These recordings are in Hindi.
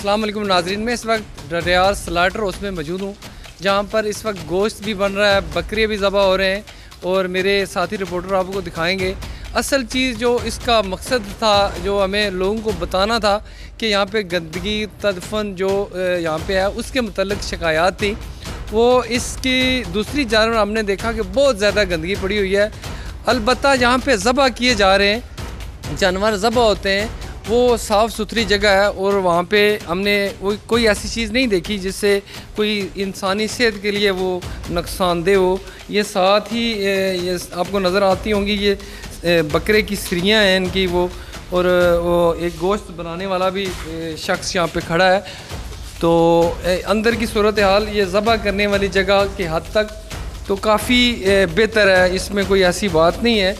अस्सलाम वालेकुम नाज़रीन, मैं इस वक्त रियाज स्लाटर हाउस में मौजूद हूँ, जहाँ पर इस वक्त गोश्त भी बन रहा है, बकरे भी ज़बह हो रहे हैं और मेरे साथी रिपोर्टर आपको दिखाएंगे। असल चीज़ जो इसका मकसद था, जो हमें लोगों को बताना था कि यहाँ पे गंदगी तदफन जो यहाँ पे है उसके मतलब शिकायत थी, वो इसकी दूसरी जानब हमने देखा कि बहुत ज़्यादा गंदगी पड़ी हुई है। अलबत्ता जहाँ पे ज़बह किए जा रहे हैं, जानवर ज़बह होते हैं, वो साफ़ सुथरी जगह है और वहाँ पे हमने कोई ऐसी चीज़ नहीं देखी जिससे कोई इंसानी सेहत के लिए वो नुकसानदेह हो। ये साथ ही ये आपको नज़र आती होंगी, ये बकरे की सिरियाँ हैं इनकी वो, और वो एक गोश्त बनाने वाला भी शख्स यहाँ पे खड़ा है। तो अंदर की सूरत हाल ये ज़बह करने वाली जगह की हद तक तो काफ़ी बेहतर है, इसमें कोई ऐसी बात नहीं है।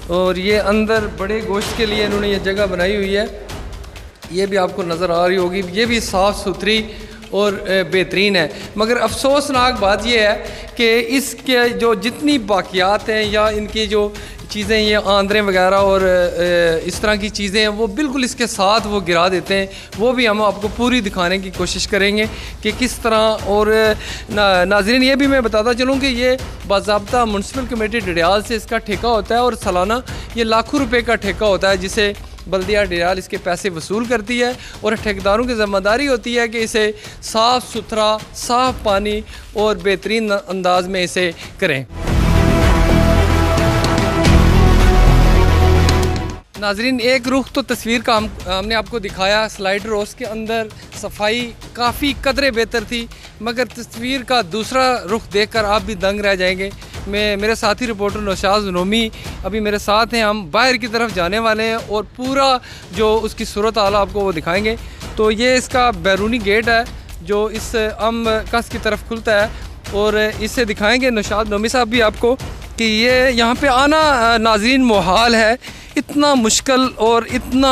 और ये अंदर बड़े गोश्त के लिए इन्होंने ये जगह बनाई हुई है, ये भी आपको नज़र आ रही होगी, ये भी साफ़ सुथरी और बेहतरीन है। मगर अफसोसनाक बात यह है कि इसके जो जितनी बाकियात हैं या इनकी जो चीज़ें, ये आंदरें वगैरह और इस तरह की चीज़ें हैं, वो बिल्कुल इसके साथ वो गिरा देते हैं। वो भी हम आपको पूरी दिखाने की कोशिश करेंगे कि किस तरह। और नाज़रीन ये भी मैं बताता चलूँ कि ये बाज़ाब्ता म्युनिसिपल कमेटी डडियाल से इसका ठेका होता है और सालाना ये लाखों रुपए का ठेका होता है, जिसे बल्दिया डडियाल इसके पैसे वसूल करती है और ठेकेदारों की ज़िम्मेदारी होती है कि इसे साफ़ सुथरा, साफ़ पानी और बेहतरीन अंदाज में इसे करें। नाज़रीन एक रुख तो तस्वीर का हमने आपको दिखाया, स्लाइडर हाउस के अंदर सफाई काफ़ी कदरे बेहतर थी, मगर तस्वीर का दूसरा रुख देखकर आप भी दंग रह जाएंगे। मेरे साथी रिपोर्टर नौशाद नोमी अभी मेरे साथ हैं, हम बाहर की तरफ जाने वाले हैं और पूरा जो उसकी सूरत हाल आपको वो दिखाएंगे। तो ये इसका बैरूनी गेट है जो इस अम कस की तरफ खुलता है और इसे दिखाएंगे नौशाद नोमी साहब भी आपको कि ये यहाँ पे आना नाज़रीन मुहाल है, इतना मुश्किल और इतना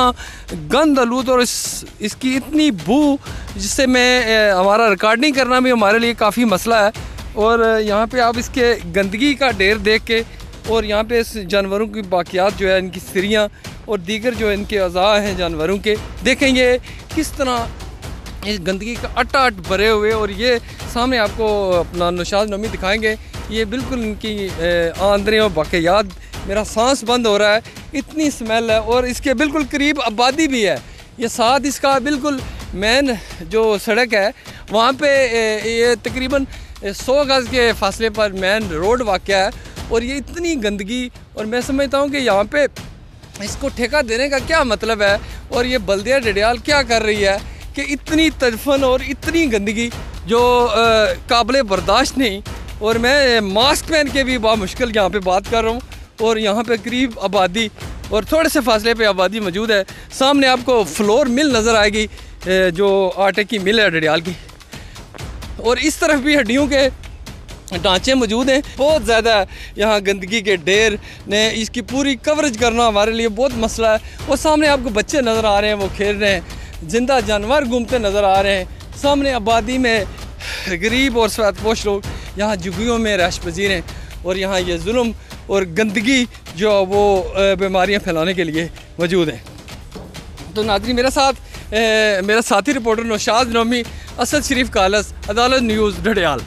गंद आलूद और इसकी इतनी बू, जिससे हमारा रिकॉर्डिंग करना भी हमारे लिए काफ़ी मसला है। और यहाँ पे आप इसके गंदगी का ढेर देख के और यहाँ पे इस जानवरों की बाकियात जो है, इनकी सिरियाँ और दीगर जो इनके अज़ा हैं जानवरों के, देखेंगे किस तरह इस गंदगी का अट्टा भरे हुए। और ये सामने आपको अपना नौशाद नमी दिखाएंगे, ये बिल्कुल इनकी आंदरें और बाकियात, मेरा सांस बंद हो रहा है, इतनी स्मेल है। और इसके बिल्कुल करीब आबादी भी है, ये साथ इसका बिल्कुल मेन जो सड़क है वहाँ पे ये तकरीबन 100 गज़ के फासले पर मेन रोड वाक़या है। और ये इतनी गंदगी, और मैं समझता हूँ कि यहाँ पे इसको ठेका देने का क्या मतलब है और ये बल्दिया डडियाल क्या कर रही है कि इतनी तदफन और इतनी गंदगी जो काबिल बर्दाश्त नहीं। और मैं मास्क पहन के भी बहुत मुश्किल यहाँ पे बात कर रहा हूँ, और यहाँ पे करीब आबादी और थोड़े से फासले पे आबादी मौजूद है। सामने आपको फ्लोर मिल नज़र आएगी, जो आटे की मिल है डडियाल की, और इस तरफ भी हड्डियों के ढांचे मौजूद हैं। बहुत ज़्यादा यहाँ गंदगी के ढेर ने इसकी पूरी कवरेज करना हमारे लिए बहुत मसला है। और सामने आपको बच्चे नज़र आ रहे हैं, वो खेल रहे हैं, जिंदा जानवर घूमते नज़र आ रहे हैं। सामने आबादी में गरीब और सफ़ेदपोश लोग यहाँ झुग्गियों में रैश पजीर हैं, और यहाँ ये जुल्म और गंदगी जो वो बीमारियाँ फैलाने के लिए मौजूद हैं। तो नाज़रीन मेरा साथी रिपोर्टर नौशाद नोमी, असद शरीफ कालस, अदालत न्यूज़ डडियाल।